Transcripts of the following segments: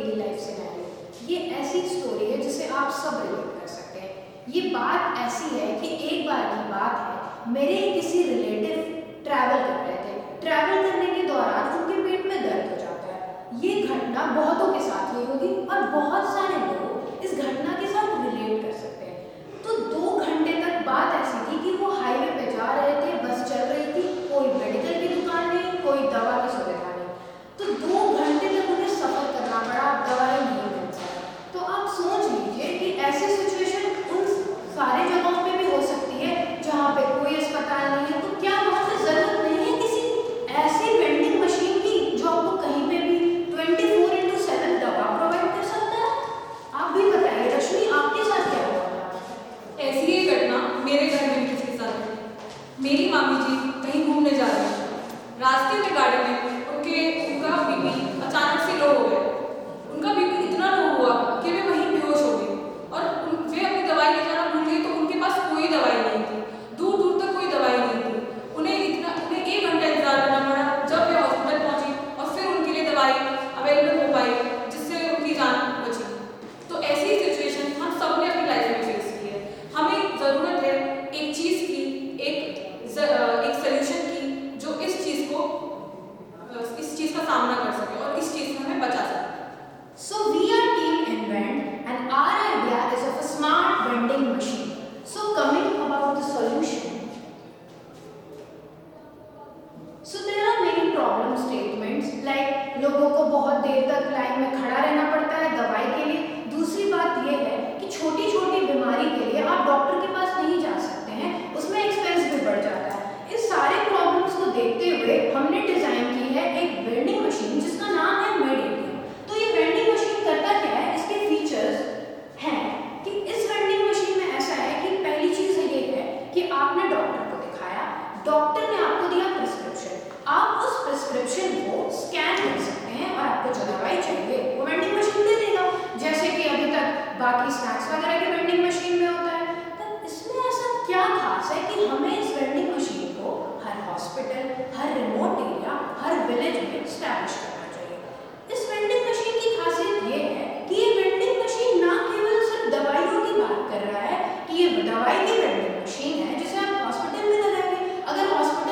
Daily life scenario. ये ऐसी story है जिसे आप सब रिलेट कर सकते हैं। ये बात ऐसी है कि एक बार की बात है, मेरे किसी रिलेटिव ट्रैवल कर रहे थे। ट्रैवल करने के दौरान उनके पेट में दर्द हो जाता है। ये घटना बहुतों के साथ हुई होगी और बहुत सारे लोग इस घटना के साथ रिलेट कर सकते हैं। तो 2 घंटे तक बात ऐसी थी कि वो हाईवे पे जा रहे थे, बस चल रही थी, कोई मेडिकल की दुकान नहीं, कोई दवा की सुविधा नहीं। तो 2 घंटे तक उन्हें सफर करना पड़ा, दवाई नहीं मिल सकी। तो आप सोच लीजिए कि ऐसी सिचुएशन उन सारे जगहों पे भी हो सकती है जहाँ पे कोई अस्पताल नहीं है। तो क्या वहाँ पे जरूरत नहीं है किसी ऐसी वेंडिंग मशीन की जो आपको कहीं पे भी 24/7 दवा प्रोवाइड कर सकता है? आप भी बताइए रश्मि, आपके साथ क्या हुआ? ऐसी ही घटना मेरे घर में भी किसी के साथ हुई। मेरी मामी जी कहीं घूमने जा रही थी। रास्ते में गाड़ी में उनका बीपी अचानक से लो हो गया। उनका बीपी इतना लो हुआ कि वे वहीं बेहोश हो गई और वे अपनी दवाई ले जाना भूल गई। तो उनके पास कोई दवाई नहीं थी, दूर दूर तक कोई दवाई नहीं थी। उन्हें 1 घंटा इंतजार करना पड़ा जब वे हॉस्पिटल पहुंची और फिर उनके लिए दवाई अवेलेबल हो पाई जिससे उनकी जान बची। तो ऐसी सिचुएशन हम सब ने अपनी लाइफ में फेस की है। हमें ज़रूरत है एक चीज़ की, एक सल्यूशन की जो इस चीज़ का सामना कर सके और इस चीज़ से हमें बचा सके। So we are Team Invent and our idea is of a smart vending machine. So coming about the solution. So there are many problem statements like लोगों को बहुत देर तक लाइन में खड़ा रहना पड़ता है दवाई के लिए। दूसरी बात यह है कि छोटी छोटी बीमारी के लिए आप डॉक्टर के पास नहीं जा सकते हैं, उसमें एक्सपेंस भी बढ़ जाता है। इस सारे प्रॉब्लम्स को देखते हुए हमने डिजाइन की है एक वेंडिंग मशीन जिसका नाम है मेड इंडिया। तो ये वेंडिंग मशीन करता क्या है, इसके फीचर्स हैं कि इस वेंडिंग मशीन में ऐसा है कि पहली चीज ये है कि आपने डॉक्टर को दिखाया, डॉक्टर ने आपको दिया प्रिस्क्रिप्शन, आप उस प्रिस्क्रिप्शन को स्कैन कर सकते हैं और आपको जो दवाई चाहिए वो वेंडिंग मशीन दे देगा, जैसे कि अभी तक बाकी स्नैक्स वगैरह के वेंडिंग मशीन में होता है। तो इसमें ऐसा क्या खास है कि हमें इस वेंडिंग मशीन को हर हॉस्पिटल, हर रिमोट एरिया, हर विलेज में स्टैब्लिश करना चाहिए। इस वेंडिंग मशीन की खासियत ये है कि ये वेंडिंग मशीन ना केवल सिर्फ दवाइयों की बात कर रहा है कि ये दवाई की वेंडिंग मशीन है जिसे आप हॉस्पिटल में लगाएंगे। अगर हॉस्पिटल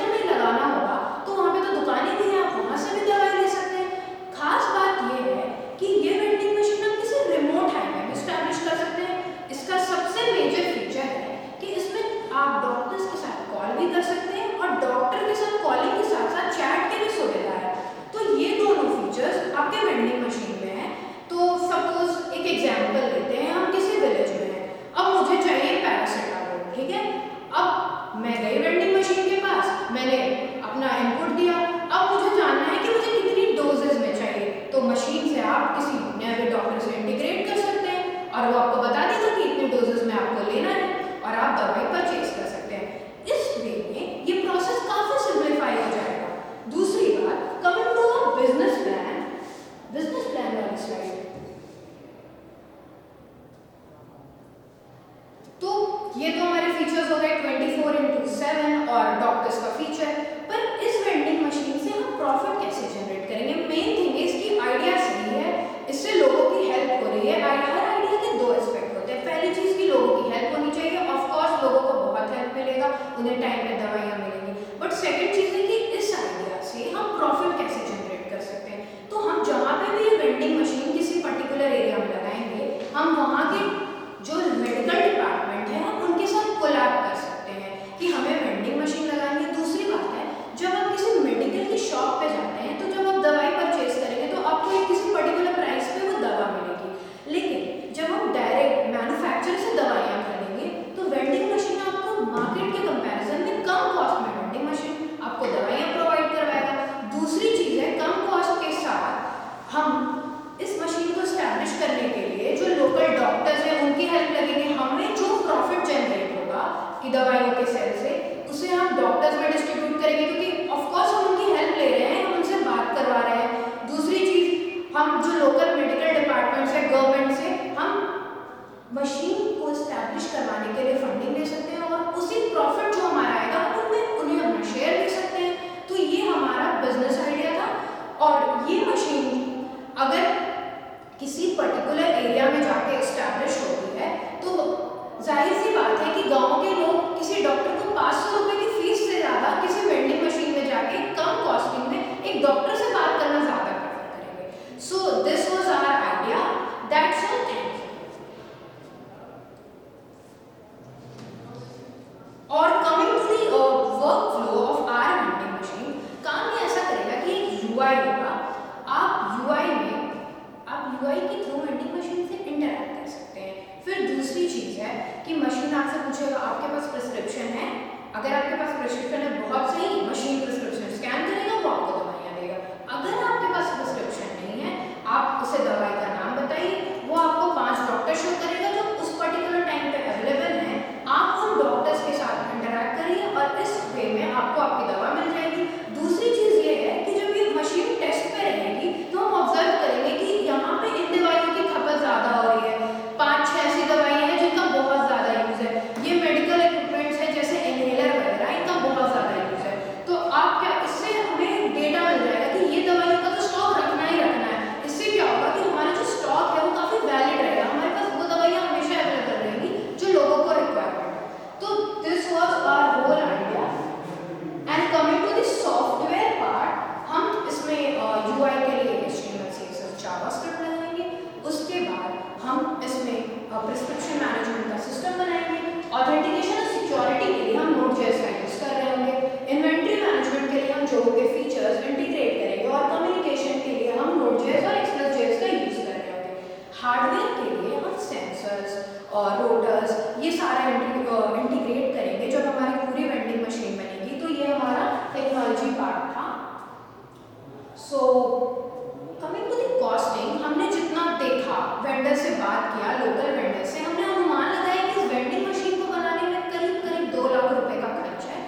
किसी पर्टिकुलर एरिया में जाके इस्टेब्लिश होती है, तो जाहिर सी बात है कि गांव के लोग किसी डॉक्टर को 500 रुपए की फीस से ज़्यादा किसी वेंडिंग मशीन में जाके कम कॉस्टिंग में एक डॉक्टर से बात करना ज़्यादा प्रेफर करेंगे। So this was our idea, that's all, thank you. और coming to the workflow of our vending machine, काम ये ऐसा करेगा कि एक यूआई होगा। आप यूआई के थ्रू वेंडिंग मशीन से इंटरैक्ट कर सकते हैं। फिर दूसरी चीज़ है कि मशीन आपसे पूछेगा आपके पास प्रिस्क्रिप्शन है, अगर आपके पास प्रिस्क्रिप्शन है बहुत सही, मशीन प्रिस्क्रिप्शन स्कैन करेगा, वो आपको दवाइयाँ देगा। अगर आपके पास प्रिस्क्रिप्शन नहीं है, आप उसे दवाई का नाम बताइए, वो आपको 5 डॉक्टर शो करेगा जो उस पर्टिकुलर टाइम पे अवेलेबल हैं। आप उन डॉक्टर्स के साथ इंटरैक्ट करिए और इस वे में आपको आपकी दवा मिल जाएगी। दूसरी चीज़ ये है कि जब ये मशीन टेस्ट पे रहेगी तो हम ऑब्जर्व करेंगे कि यहाँ पे इन दवाइयों की खपत ज़्यादा हो रही है। 5-6 ऐसी दवाइयाँ हैं जिनका बहुत ज़्यादा यूज़ है। ये मेडिकल इक्विपमेंट्स है जैसे इनहेलर वगैरह, इनका बहुत ज़्यादा यूज़ है। तो आप क्या, इससे हमें डेटा मिल जाएगा कि ये दवाइयों का तो स्टॉक रखना ही रखना है। इससे क्या होगा कि हमारा जो स्टॉक है वो काफ़ी वैलिड रहेगा, हमारे पास वो दवाइयाँ हमेशा अवेलेबल रहेंगी जो लोगों को रिक्वायरमेंट है। तो this was our whole idea. And coming to the software part, हम इसमें यूआई के लिए HTML CSS जावास्क्रिप्ट लगाएंगे। उसके बाद हम इसमें प्रिस्क्रिप्शन मैनेजमेंट का सिस्टम बनाएंगे। ऑथेंटिकेशन और सिक्योरिटी के लिए हम Node.js का यूज़ कर रहे होंगे। इन्वेंट्री मैनेजमेंट के लिए हम जोगो के फीचर्स इंटीग्रेट करेंगे और कम्युनिकेशन के लिए हम Node.js और Express.js का यूज़ कर रहे होंगे। हार्डवेयर के लिए हम सेंसर्स और रोटर्स ये सारा इंटीग्रेट करेंगे जब हमारी पूरी वेंडिंग मशीन बनेगी। तो ये हमारा टेक्नोलॉजी पार्ट था। So coming to the costing, हमने जितना देखा, वेंडर से बात किया, लोकल वेंडर से, हमने अनुमान लगाया कि इस वेंडिंग मशीन को बनाने में करीब करीब 2 लाख रुपए का खर्च है।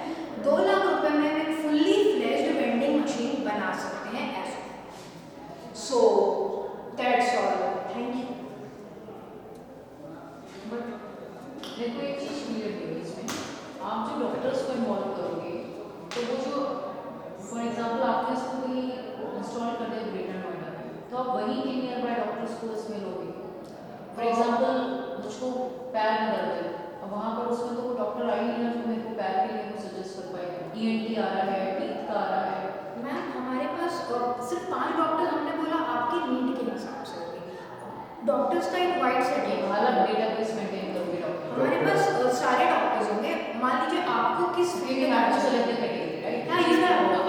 2 लाख रुपए में हम एक फुल्ली फ्लेज्ड वेंडिंग मशीन बना सकते हैं ऐसे। So that's all, thank you. But मेरे को एक चीज़ क्लियर है इसमें, आप जो डॉक्टर्स को इन्वॉल्व करोगे तो वो जो फॉर एग्जांपल आपने इसको कोई इंस्टॉल कर दिया ग्रेटर नोएडा में, तो आप वहीं के नियर बाय डॉक्टर्स को इसमें लोगे। फॉर एग्जांपल मुझको पैर में दर्द है, अब वहाँ पर उसमें तो वो डॉक्टर आ ही नहीं जो मेरे को पैर के लिए सजेस्ट कर पाएगा। ENT आ रहा है, टीथ का आ रहा है। मैम हमारे पास सिर्फ 5 डॉक्टर, हमने बोला आपके नीड के हिसाब से होगी। डॉक्टर्स का एक वाइड सेट है, अलग डेटाबेस मेंटेन करोगे डॉक्टर। हमारे पास सारे डॉक्टर्स होंगे। मान लीजिए आपको किस फील्ड में आपको चाहिए। Select category right. हाँ, ये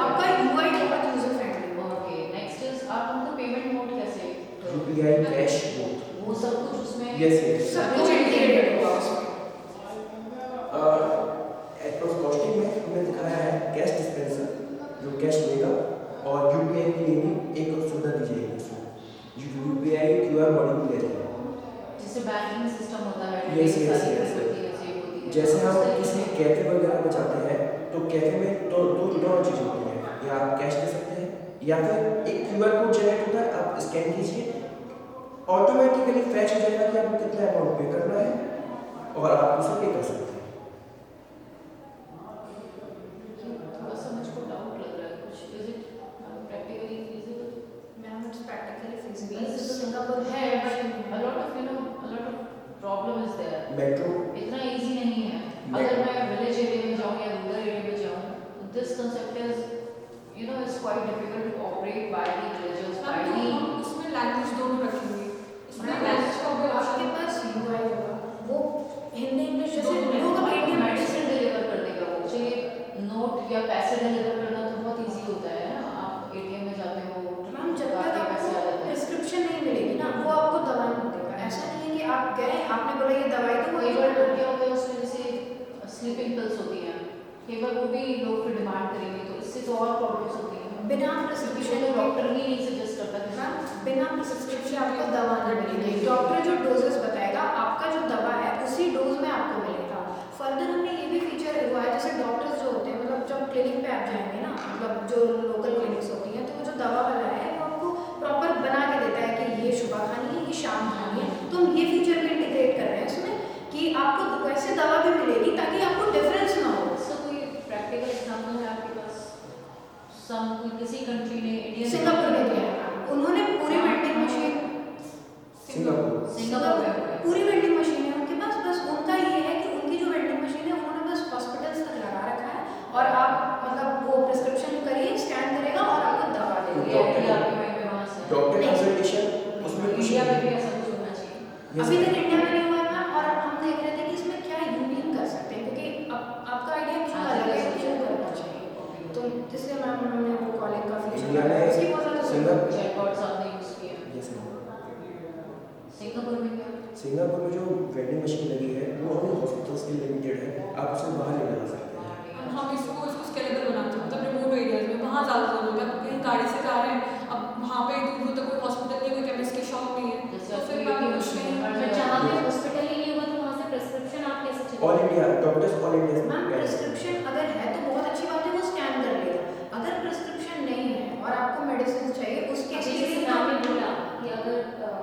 आपका यूआई बहुत user friendly. Okay, next is आप उनको पेमेंट मोड कैसे करोगे? UPI कैश बोथ, वो सब कुछ उसमें यस यस। सब कुछ इंटीग्रेटेड होगा उसमें। एप्रोक्स कॉस्टिंग में हमने दिखाया है कैश डिस्पेंसर जो कैश लेगा और UPI के लिए भी एक सुविधा दी जाएगी उसमें, UPI QR मॉड्यूल ले जाएगा। जैसे बैंकिंग सिस्टम होता है, Yes, yes, सारी yes, होती है, सेव होती है। जैसे हम उस तरीके किसी से- कैफे वगैरह में जाते हैं तो कैफे में तो दो चीज़ होती है, या आप कैश दे सकते हैं या फिर एक QR कोड जनरेट होता है, आप स्कैन कीजिए, ऑटोमेटिकली फैच हो जाएगा कि आपको कितना अमाउंट पे करना है और आप उसे पे कर सकते हैं। थोड़ा सा मुझको डाउट लग रहा है कुछ, is it practically feasible? Ma'am it's practically Feasible feasible. तो सिंगापुर है, but a lot of problem is there. Metro इतना इजी नहीं है। अगर मैं विलेज एरिया में जाऊँ या रूरल एरिया में जाऊँ, this concept is it's quite difficult to operate by the villagers, by the हम उसमें लैंग्वेज दोनों रखेंगे। इसमें मैम लैंग्वेज का भी आपके ऑप्शन पास यूआई होगा, वो हिंदी इंग्लिश जैसे दोनों लोग अब इंडियन मेडिसिन डिलीवर कर देगा वो। चलिए नोट या पैसे डिलीवर करना तो बहुत इजी होता है ना, आप ATM में जाते हो, मैम जब तक आपके पैसे आ आपको जाते हैं। प्रिस्क्रिप्शन नहीं मिलेगी ना, वो आपको दवा नहीं देगा। ऐसा नहीं है कि आप गए, आपने बोला ये दवाई तो कई बार लोग क्या होता है उसमें जैसे स्लीपिंग पिल्स होती हैं, कई बार वो भी लोग फिर डिमांड करेंगे, तो इससे तो और प्रॉब्लम्स होती हैं। बिना प्रिस्क्रिप्शन प्रिस्क्रिप्शन तो डॉक्टर ही नहीं सजेस्ट करता कि मैम बिना प्रिस्क्रिप्शन आपको दवा नहीं मिलेगी। डॉक्टर जो डोजेस बताएगा, आपका जो दवा है उसी डोज में आपको मिलेगा। फर्दर हमने ये भी फीचर लगवाया, जैसे डॉक्टर्स जो होते हैं, मतलब जब क्लिनिक पे आप जाएंगे ना, मतलब जो लोकल क्लिनिक्स होती हैं, तो वो जो दवा वाला है वो आपको प्रॉपर बना के देता है कि ये सुबह खानी है, ये शाम खानी है। तो हम ये फीचर भी इंटीग्रेट कर रहे हैं इसमें कि आपको वैसे दवा भी मिलेगी ताकि आपको डिफरेंस ना हो। इसका कोई प्रैक्टिकल एग्जांपल है आपके पास? कोई किसी कंट्री ने इंडियन सिंगापुर में किया है, उन्होंने पूरी वेंडिंग मशीन ये आइडिया आपके माइंड में वहाँ से डॉक्टर नहीं। कंसल्टेशन उसमें कुछ इंडिया में नहीं भी है। ऐसा कुछ होना चाहिए। Yes, अभी ma'am. तक इंडिया में नहीं हुआ था और हम देख रहे थे कि इसमें क्या यूनियन कर सकते हैं, क्योंकि अब आपका आइडिया क्यों अलग है, क्यों करना चाहिए, तो इसलिए मैम उन्होंने वो कॉलेज का फीचर इंडिया में उसकी बहुत ज़्यादा सिंगल- चैटबॉट्स आपने यूज़ किया Yes, ma'am. सिंगापुर में क्या? सिंगापुर में जो वेंडिंग मशीन लगी है वो हमें हॉस्पिटल्स के लिमिटेड है, आप उसे बाहर नहीं लगा सकते हैं। हम इसको स्केलेबल बनाते हैं, मतलब रिमोट एरियाज में वहाँ ज़्यादा जरूरत है। कहीं गाड़ी से जा रहे हैं, अब वहाँ पे दूर दूर तक कोई हॉस्पिटल नहीं है, कोई केमिस्ट की शॉप नहीं है, जैसे तो आपको फिर ये मैं भी कुछ मशीन नहीं है, कर हर जहाँ जगह पे हॉस्पिटल ही नहीं होगा तो वहाँ से प्रिस्क्रिप्शन आप कैसे चलेंगे? All India doctors all India ma'am prescription अगर है तो बहुत अच्छी बात है, वो स्कैन कर लेगा। अगर प्रिस्क्रिप्शन नहीं है और आपको मेडिसिन चाहिए उसके जैसे लिए जैसे मैम ने बोला कि अगर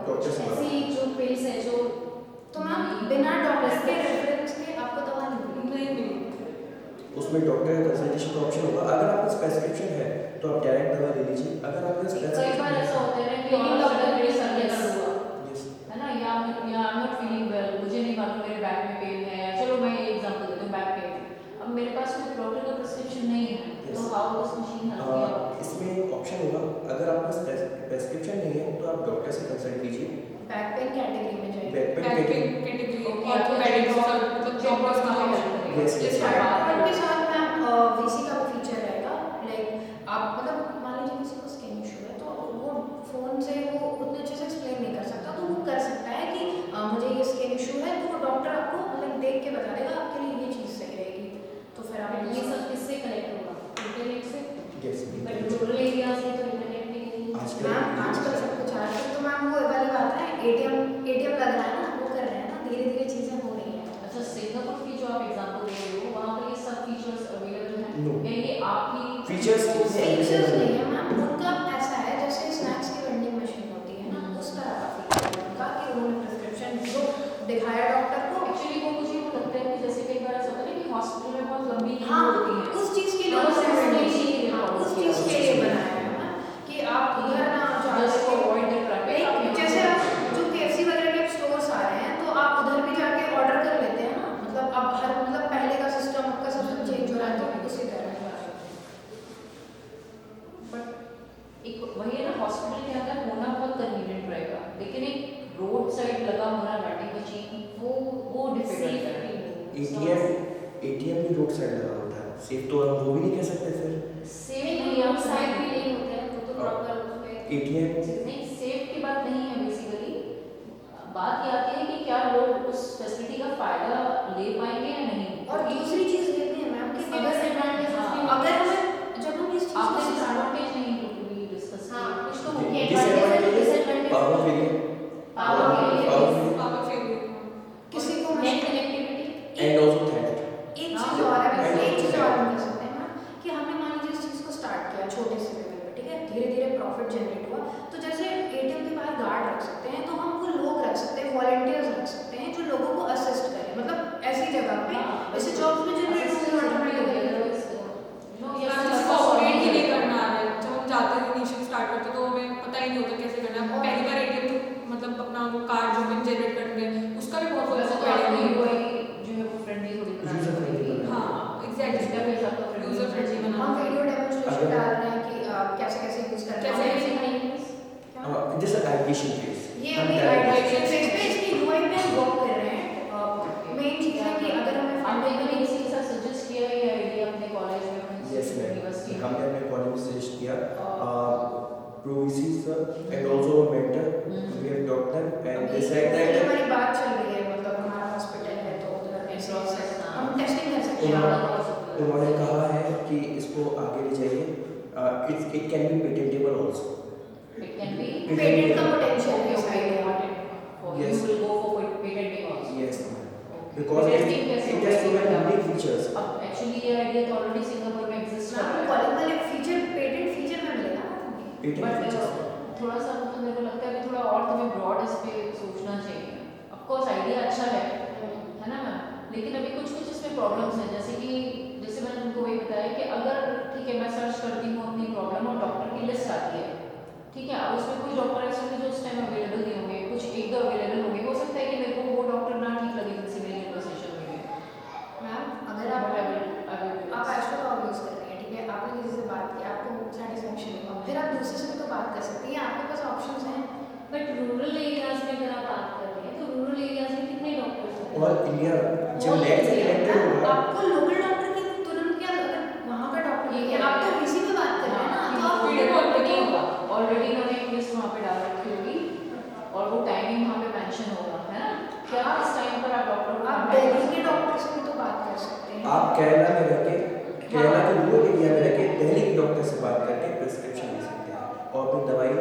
डॉक्टर से बात- ऐसी जो पिल्स है जो तो मैम बिना डॉक्टर के रेफरेंस के आपको दवा नहीं मिलेगी। नहीं मिली। उसमें डॉक्टर का कंसल्टेशन का ऑप्शन होगा। अगर आपका प्रेस्क्रिप्शन है तो आप डायरेक्ट दवा ले लीजिए, अगर आपका कई बार ऐसा होता है ना कि लेकिन डॉक्टर डॉक्टर मेरे के सर में yes. दर्द हुआ यस है ना, या I am not feeling well, मुझे नहीं मालूम मेरे बैक में पेन है, चलो मैं एग्जांपल देती हूँ बैक पेन। अब मेरे पास कोई डॉक्टर का प्रिस्क्रिप्शन नहीं है तो Yes. How this machine help me? इसमें एक ऑप्शन होगा, अगर आपका प्रेस्क्रिप्शन नहीं है तो आप डॉक्टर से कंसल्ट कीजिए। बैक पेन कैटेगरी में जाएगी। Back pain back category category Okay, orthopaedics आपको और मतलब डॉक्टर्स का ऑप्शन। Yes, yes. और के साथ मैम वीसी का भी फीचर रहेगा। लाइक आप मतलब मान लीजिए किसी को स्किन इशू है तो वो फोन से वो उतने अच्छे से एक्सप्लेन नहीं कर सकता, तो वो कर सकता है कि मुझे ये स्किन इशू है, तो वो डॉक्टर आपको मतलब देख के बता देगा आपके लिए ये चीज़ सही रहेगी, तो फिर आप ये सब किससे कनेक्ट होगा? इंटरनेट से? यस बट रूरल एरिया से तो इंटरनेट भी नहीं है। मैम आजकल सब कुछ आजकल तो मैम वो वाली बात है, एटीएम लग रहा है ना, वो कर रहे हैं ना, धीरे धीरे चीज़ें हो रही हैं। अच्छा, सिंगापुर की जो आप एग्जांपल दे रहे हो वहाँ पर ये सब फीचर्स अवेलेबल No. हैं या ये आप ही फीचर्स फीचर्स नहीं है मैम, उनका ऐसा है जैसे स्नैक्स की वेंडिंग मशीन होती है ना, उस तरह का फीचर है उनका कि उन्होंने प्रिस्क्रिप्शन जो दिखाया डॉक्टर को। एक्चुअली वो मुझे वो लगता है कि जैसे कई बार ऐसा होता है ना कि हॉस्पिटल में बहुत लंबी लीव हाँ, होती है, उस चीज़ के लिए हाँ, उन्होंने उस चीज़ के लिए हाँ, follow उस किया, चीज़ के लिए बनाया है मैम कि आप उधर ना जा जस्ट सके। Avoid the traffic. लाइक जैसे आप जो केएफसी वगैरह के स्टोर्स आ रहे हैं तो आप उधर भी जाके ऑर्डर कर लेते हैं ना, मतलब अब हर मतलब पहले का सिस्टम आपका सिस्टम चेंज हो रहा है तो उसी तरह बट एक वही है ना, हॉस्पिटल के अंदर होना बहुत कन्वीनियंट रहेगा, लेकिन एक रोड साइड लगा होना वेंडिंग मशीन वो डिफिकल्ट है। एटीएम भी रोड साइड लगा होता है, सेफ तो हम वो भी नहीं कह सकते फिर। सेफ नहीं, नहीं हम आप साइड साइड भी नहीं होते हैं, वो तो प्रॉपर उसमें एटीएम नहीं, सेफ की बात नहीं है बेसिकली। बात ये आती है कि क्या लोग उस फैसिलिटी का फायदा ले पाएंगे या नहीं। और दूसरी चीज़ कहते हैं मैम कि इसके disadvantages भी अगर हमें जब हम इस चीज़ आपने को डिसएडवांटेज नहीं टोटली डिस्कस हाँ, किया। कुछ तो मुख्य Disadvantages, disadvantages power failure, Power failure, power yes. failure, पापा फेल किसी को net connectivity. and also theft. एक हाँ, चीज़ और है, and एक also चीज़ और theft. हम कर सकते हैं मैम कि हमने मान लीजिए इस चीज़ को स्टार्ट किया छोटे से लेवल पे, ठीक है, धीरे धीरे प्रॉफिट जनरेट हुआ, तो जैसे एटीएम के बाहर गार्ड रख सकते हैं तो हम वो लोग रख सकते हैं, वॉलंटियर्स रख सकते हैं जो लोगों को असिस्ट करें, मतलब ऐसी जगह पे ऐसे जॉब्स में जनरेट होंगे ऑटोमेटिकली। जिसको ऑपरेट ही नहीं करना आ रहा है, जब हम जाते हैं इनिशियल स्टार्ट करते हैं तो हमें पता ही नहीं होता कैसे करना है। पहली बार एटीएम तो मतलब अपना वो कार्ड जो हम जनरेट करेंगे उसका भी बहुत वैसे तो फायदा आपको है। UI जो है वो फ्रेंडली थोड़ी बनानी User friendly पड़ेगी। बनाना। हाँ एग्जैक्टली, Interface आपका friendly यूजर फ्रेंडली होना बना। हम वीडियो डेमोन्स्ट्रेशन अगर- डाल रहे हैं कि कैसे कैसे यूज़ करना कैसे है। कैसे Just an application phase. ये हम अभी direct- आइडिया फेज पे इसकी यूआई पे हम वर्क कर रहे हैं। मेन चीज़ है कि अगर हमें आपने फंडिंग कभी किसी के साथ सजेस्ट किया है ये आइडिया अपने कॉलेज में Yes, ma'am. यूनिवर्सिटी में? हमने अपने कॉलेज में सजेस्ट किया, प्रोविसी sir and also a mentor, we have taught them and they said अभी that हमारी बात चल रही है, मतलब हमारा हॉस्पिटल है तो उधर ऐसे हम टेस्टिंग कर सकते हैं। उन्होंने कहा है कि इसको आगे ले जाइए, it can be patentable also. It can be patent का पोटेंशियल है okay, इस okay, आइडिया got में। it. For Yes. you will go for patenting also. Yes, ma'am. Okay. Because it Testing कैसे has so होगा? many unique features. अब actually ये idea तो already Singapore में एग्जिस्ट कर मैम रहा कॉलेज वाले फीचर पेटेंट फीचर में मिलेगा ना है Patent बट features. थोड़ा सा मतलब मेरे को लगता है कि थोड़ा और तुम्हें ब्रॉड इस पे सोचना चाहिए। ऑफ कोर्स आइडिया अच्छा है ना मैम, लेकिन अभी कुछ कुछ इसमें प्रॉब्लम्स हैं, जैसे मैंने तुमको वही बताया कि अगर ठीक है मैं सर्च करती हूँ अपनी प्रॉब्लम और डॉक्टर की लिस्ट आती है, ठीक है, अब उसमें कुछ डॉक्टर ऐसे होंगे जो उस टाइम अवेलेबल नहीं होंगे, कुछ एक दो अवेलेबल होंगे, हो सकता है कि मेरे को वो डॉक्टर ना ठीक लगे जिनसे मेरी कन्वर्सेशन हुई है। मैम अगर आप एस्ट्रो का यूज़ कर रहे हैं, ठीक है, आपने किसी से बात की, आपको सेटिस्फेक्शन हुआ, फिर आप दूसरे से बात कर सकते हैं, आपके पास ऑप्शंस हैं। बट रूरल एरियाज में अगर आप बात कर रहे हैं तो रूरल एरियाज में कितने डॉक्टर्स हैं? ऑल इंडिया जब All नेट से India, कनेक्टेड होगा आपको लोकल डॉक्टर की तुरंत क्या जरूरत, वहाँ का डॉक्टर ये है, क्या आप तो है? इसी पे बात कर रहे हैं ना, तो आप वीडियो कॉल पे नहीं होगा, ऑलरेडी इन्होंने एक लिस्ट वहाँ पे डाल रखी होगी और वो टाइमिंग वहाँ पे मेंशन होगा, है ना, कि आप इस टाइम पर आप डॉक्टर को आप contact दिल्ली कर के सकते डॉक्टर से भी तो बात कर सकते हैं। आप केरला में रह के, केरला के रूरल एरिया में रह के दिल्ली के डॉक्टर से बात करके प्रिस्क्रिप्शन ले सकते हैं और अपनी दवाई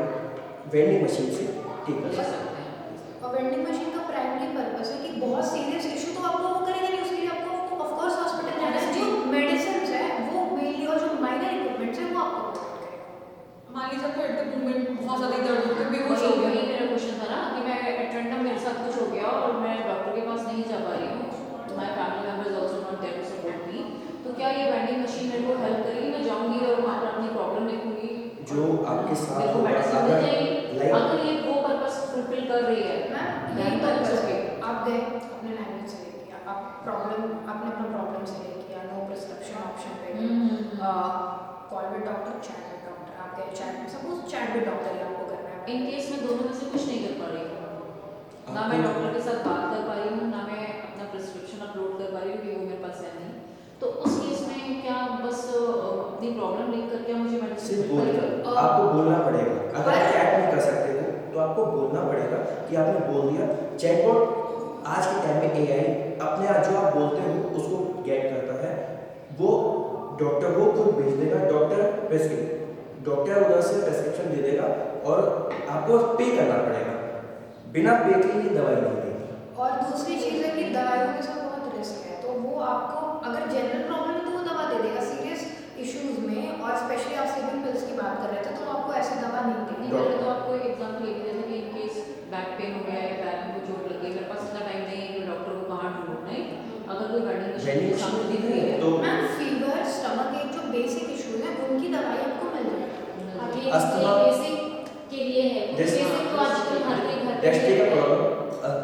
वेंडिंग मशीन से ठीक कर ले सकते हैं। सकते हैं। और वेंडिंग मशीन का प्राइमरी पर्पस है कि बहुत सीरियस इशू तो आपको वो करेगा नहीं, उसके लिए आपको ऑफ कोर्स हॉस्पिटल जाना है, जो मेडिसिन है वो मेनली और जो माइनर इक्विपमेंट्स है वो आपको प्रोवाइड करेगा। मान लीजिए आपको एट द मोमेंट बहुत ज़्यादा दर्द होता है, बेहोश हो वही गया, वही मेरा क्वेश्चन था ना कि मैं एट रैंडम मेरे साथ कुछ हो गया और मैं डॉक्टर के पास नहीं जा पा रही हूँ, my family members also not there to support me, तो क्या ये वेंडिंग मशीन मेरे को हेल्प करेगी? मैं जाऊंगी और वहाँ पर अपनी प्रॉब्लम लिखूंगी, जो आपके साथ मेरे को होगा, मेडिसिन मिल अगर जाएगी, लाइक अगर ये वो पर्पस फुलफिल कर रही है मैम then यही तो it's पर्पस okay। है, आप गए अपने लैंग्वेज से लेके, आप प्रॉब्लम आपने अपना प्रॉब्लम से लेके, नो प्रिस्क्रिप्शन ऑप्शन पे call with doctor, chat with doctor, आप गए चैट में, सपोज चैट विद डॉक्टर ही आपको करना है। इन केस में दोनों में से कुछ नहीं कर पा रही हूँ, ना मैं डॉक्टर के साथ बात कर पा रही हूँ, ना मैं अपना प्रिस्क्रिप्शन अपलोड कर पा रही हूँ कि वो मेरे पास है नहीं, तो उस केस में क्या बस अपनी प्रॉब्लम लिख कर क्या मुझे मेडिसिन सिर्फ मिल बोल पाएगी? आपको बोलना पड़ेगा, अगर चैट नहीं कर सकते हो तो आपको बोलना पड़ेगा कि आपने बोल दिया। चैटबॉट आज के टाइम में एआई अपने आप जो आप बोलते हो उसको गेट करता है, वो डॉक्टर को खुद भेज देगा, डॉक्टर उधर से प्रेस्क्रिप्शन दे देगा और आपको पे करना पड़ेगा, बिना पे के ये दवाई नहीं देगी। और दूसरी चीज़ है कि दवाइयों के साथ बहुत रिस्क है, तो वो आपको अगर जनरल प्रॉब्लम है तो वो दवा दे देगा, सीरियस इश्यूज में और स्पेशली आप स्लीपिंग पिल्स की बात कर रहे थे तो वो आपको ऐसी दवा नहीं नहीं देगी। पहले तो आपको एक एग्जांपल ये भी देते कि इन केस बैक पेन हो गया है, पैर में कोई चोट लग गई, मेरे पास इतना टाइम नहीं है कि डॉक्टर को कहाँ ढूंढूं, नहीं, अगर कोई वेंडिंग मशीन वेंडिंग के सामने मशीन दिख रही है तो मैम फीवर, स्टमक एक जो बेसिक इश्यूज है उनकी दवाई आपको मिल जाएगी। अब ये अस्थमा- बेसिक के लिए है, बेसिक तो आजकल हर के घर पे गैस्ट्रिक का है। प्रॉब्लम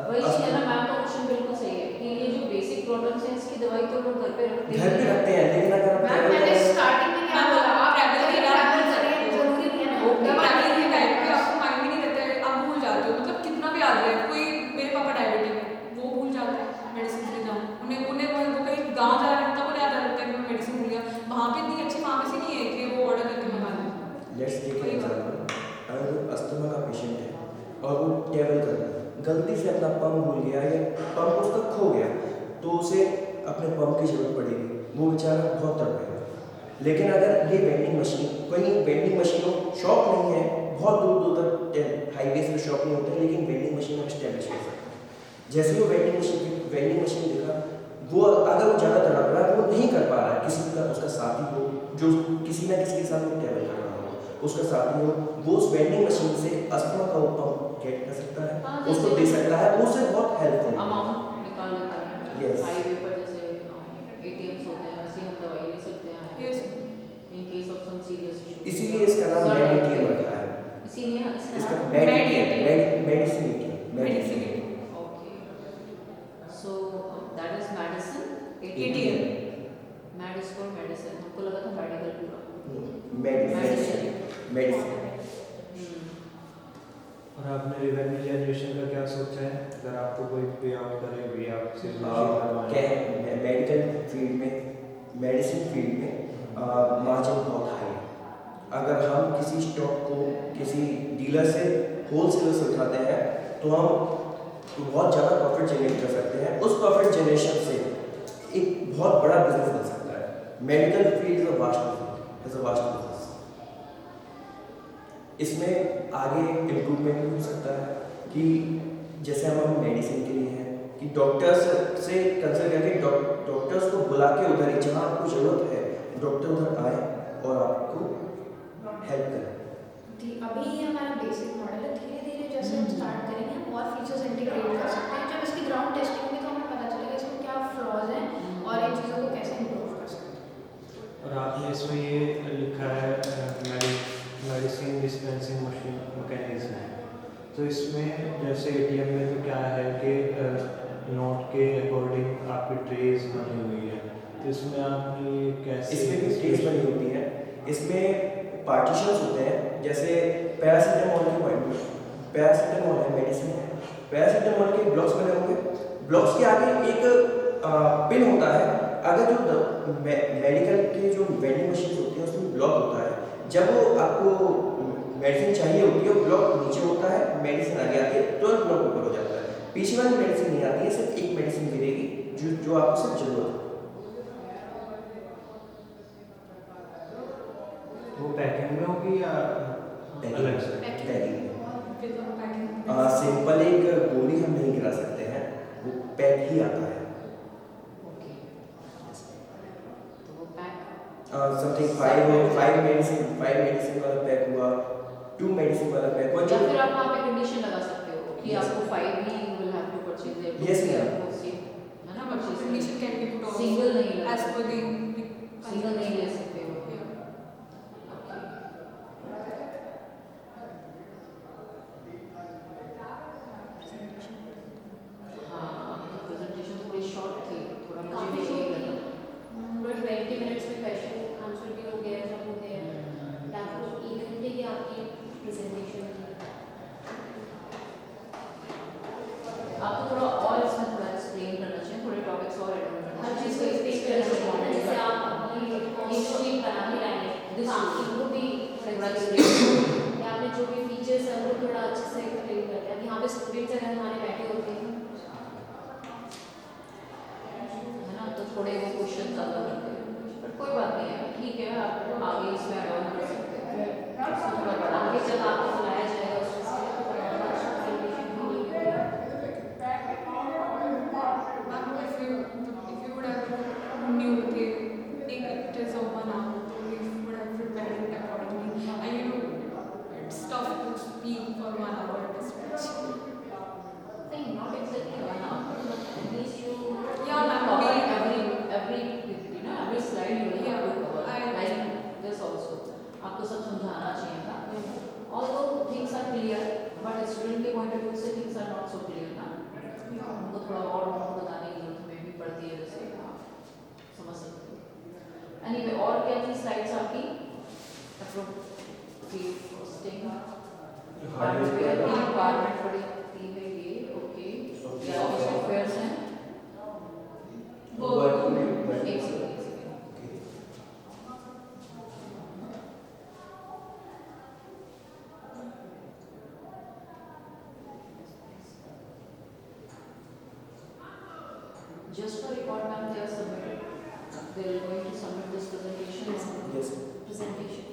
वही चीज़ है ना, मैम का क्वेश्चन बिल्कुल सही है कि ये जो बेसिक प्रॉब्लम्स हैं इसकी दवाई तो लोग घर पे रखते घर पे रखते हैं, लेकिन अगर आप मैम मैंने स्टार्टिंग में क्या बोला, आप travel कहीं किया, ट्रैवल करें जरूरी नहीं है ना, Okay, दवा ट्रैवल नहीं के है, टाइम पे आपको माइंड में नहीं रहता है, आप भूल जाते हो, मतलब कितना भी याद रहे, कोई मेरे पापा डायबिटिक है, वो भूल जाते हैं मेडिसिन ले जाऊँ, उन्हें उन्हें वो कहीं गाँव जा रहे हैं तब उन्हें याद आ जाता है कि मैं मेडिसिन भूल गया, वहाँ पे इतनी अच्छी फार्मेसी नहीं है कि वो ऑर्डर करके मंगा लें। लेट्स टेक एन एग्जांपल, अगर कोई अस्थमा का पेशेंट है और वो ट्रैवल कर रहा है, गलती से अपना पंप भूल गया या पंप उसका खो गया तो उसे अपने पंप की जरूरत पड़ेगी, वो बेचारा बहुत तड़पेगा। लेकिन अगर ये वेंडिंग मशीन, कहीं वेंडिंग मशीनों शॉप नहीं है, बहुत दूर दूर तक हाईवेज पे शॉप नहीं होते हैं, लेकिन वेंडिंग मशीन हम स्टैब्लिश कर सकते हैं। जैसे वो वेंडिंग मशीन देखा, वो अगर वो ज़्यादा तड़प रहा है वो नहीं कर पा रहा है, किसी का उसका साथी हो जो किसी ना किसी के साथ वो ट्रैवल कर रहा हो, उसका साथी हो, वो उस वेंडिंग मशीन से अस्थमा का वो पंप गेट कर सकता है, हाँ, उसको जैसे- दे सकता है, वो उससे बहुत हेल्पफुल है। अमाउंट निकाल लेता है Yes. हाईवे पर जैसे एटीएम्स होते हैं वैसे हम दवाई ले सकते हैं Yes. In case of some serious issue. इसीलिए इसका नाम मेडिकेयर रखा है, इसीलिए इसका इसका medicare medicine medicine okay, so that is medicine ATM। Med is for medicine, हमको लगा था मेडिकल पूरा मेडिसिन मेडिसिन। और आपने रिवेन्यू जनरेशन का क्या सोचा है अगर आपको कोई पे आउट करे भी आपसे मेडिकल फील्ड में, मेडिसिन फील्ड में मार्जिन बहुत हाई है। अगर हम किसी स्टॉक को किसी डीलर से होलसेलर से उठाते हैं तो हम बहुत ज़्यादा प्रॉफिट जनरेट कर सकते हैं, उस प्रॉफिट जनरेशन से एक बहुत बड़ा बिजनेस बन सकता है। Medical field is a vast business, इसमें आगे इम्प्रूवमेंट भी हो सकता है कि जैसे हम मेडिसिन के लिए हैं कि डॉक्टर्स से कंसल्ट करके डॉक्टर्स को बुला के उधर ही जहाँ आपको ज़रूरत है डॉक्टर उधर आए और आपको हेल्प करें। अभी ये हमारा बेसिक मॉडल है, धीरे धीरे जैसे हम स्टार्ट करेंगे हम और फीचर्स इंटीग्रेट कर सकते हैं, जब इसकी ग्राउंड टेस्टिंग होगी तो हमें पता चलेगा इसमें क्या फ्लॉज हैं और इन चीज़ों को कैसे इम्प्रूव कर सकते हैं। और आपने इसमें ये लिखा है मेडिसिन डिस्पेंसिंग मशीन मैकेनिज्म है, तो इसमें जैसे एटीएम में तो क्या है कि नोट के अकॉर्डिंग आपकी ट्रेस बनी हुई है, तो इसमें आपने ये कैसे इसमें भी ट्रेस बनी होती है, इसमें पार्टीशंस होते हैं, जैसे पैरासीटामोल के पॉइंट में पैरासीटामोल है, मेडिसिन है, पैरासीटामोल के ब्लॉक्स बने होंगे, ब्लॉक्स के आगे एक पिन होता है। अगर जो मेडिकल के जो वेंडिंग मशीन होती है उसमें ब्लॉक होता है, जब वो आपको मेडिसिन चाहिए होती है ब्लॉक नीचे होता है, मेडिसिन आगे आती है, तुरंत ब्लॉक ऊपर हो जाता है। पीछे वाली मेडिसिन नहीं आती है, सिर्फ एक मेडिसिन गिरेगी जो आपको सिर्फ जरूरत है। वो पैकिंग में होगी या अलग से? पैकिंग फिर तो पैकिंग सिंपल एक गोली हम नहीं गिरा सकते हैं, वो पैक ही आता है। ओके, तो वो पैक समथिंग 5 मेडिसिन वाला पैक हुआ, 2 मेडिसिन वाला पैक हुआ। या फिर आप वहाँ पे कंडीशन लगा सकते हो कि Yes. आपको 5 he will have to purchase there. Yes, ma'am. है ना, purchase condition can be put on single नहीं लगा as per the सिंगल नहीं ले सकते हो। Yeah. हाँ, प्रेजेंटेशन थोड़ी शॉर्ट थी, थोड़ा मुझे काफी भी शॉर्ट यही थी। लगा। 20 मिनट्स में क्वेश्चन आंसर भी हो गया, सब हो गया। लगभग 1 घंटे की आपकी प्रेजेंटेशन थी। आपको थोड़ा और इसमें थोड़ा एक्सप्लेन करना चाहिए, थोड़े टॉपिक्स और ऐड करना हर चाहिए। चीज़ को एक्सप्लेन करना चाहिए ना, जैसे आप अपनी एक शीट बना के लाएंगे This आपकी वो भी थोड़ा explain explain या आपने जो भी फीचर्स है वो थोड़ा अच्छे से एक्सप्लेन कर दिया। अब यहाँ पे स्टूडेंट्स अगर हमारे बैठे होते हैं है ना, तो थोड़े वो क्वेश्चन ज़्यादा बनते हैं, बट कोई बात नहीं है, ठीक है, आप आगे इसमें ऐड ऑन कर सकते हैं। इसको थोड़ा बढ़ा आगे के जब आपको बुलाया जाएगा उस चीज़ के लिए तो बहुत अच्छा प्रेजेंटेशन भी होगी। If you would have knew that it is of 1 hour, so we would have prepared it accordingly. And you know, it's tough to speak for 1 hour at a stretch. नहीं, not exactly 1 hour, but at least you Yeah, ma'am, cover we- every you know every slide you will have to cover. I- Like this also, आपको सब समझाना चाहिए था। Although things are clear, but student के point of view से things are not so clear ना, उनको थोड़ा और बताने की जरूरत में भी पड़ती है, जैसे आप समझ सकते हो। Anyway, और क्या थी स्लाइड्स आपकी? Posting हार्डवेयर की रिक्वायरमेंट पड़ती है ये, ओके, या सॉफ्टवेयर्स हैं। एक second. Just for record, ma'am, they are submitted. They are going to submit this presentation. Yes. presentation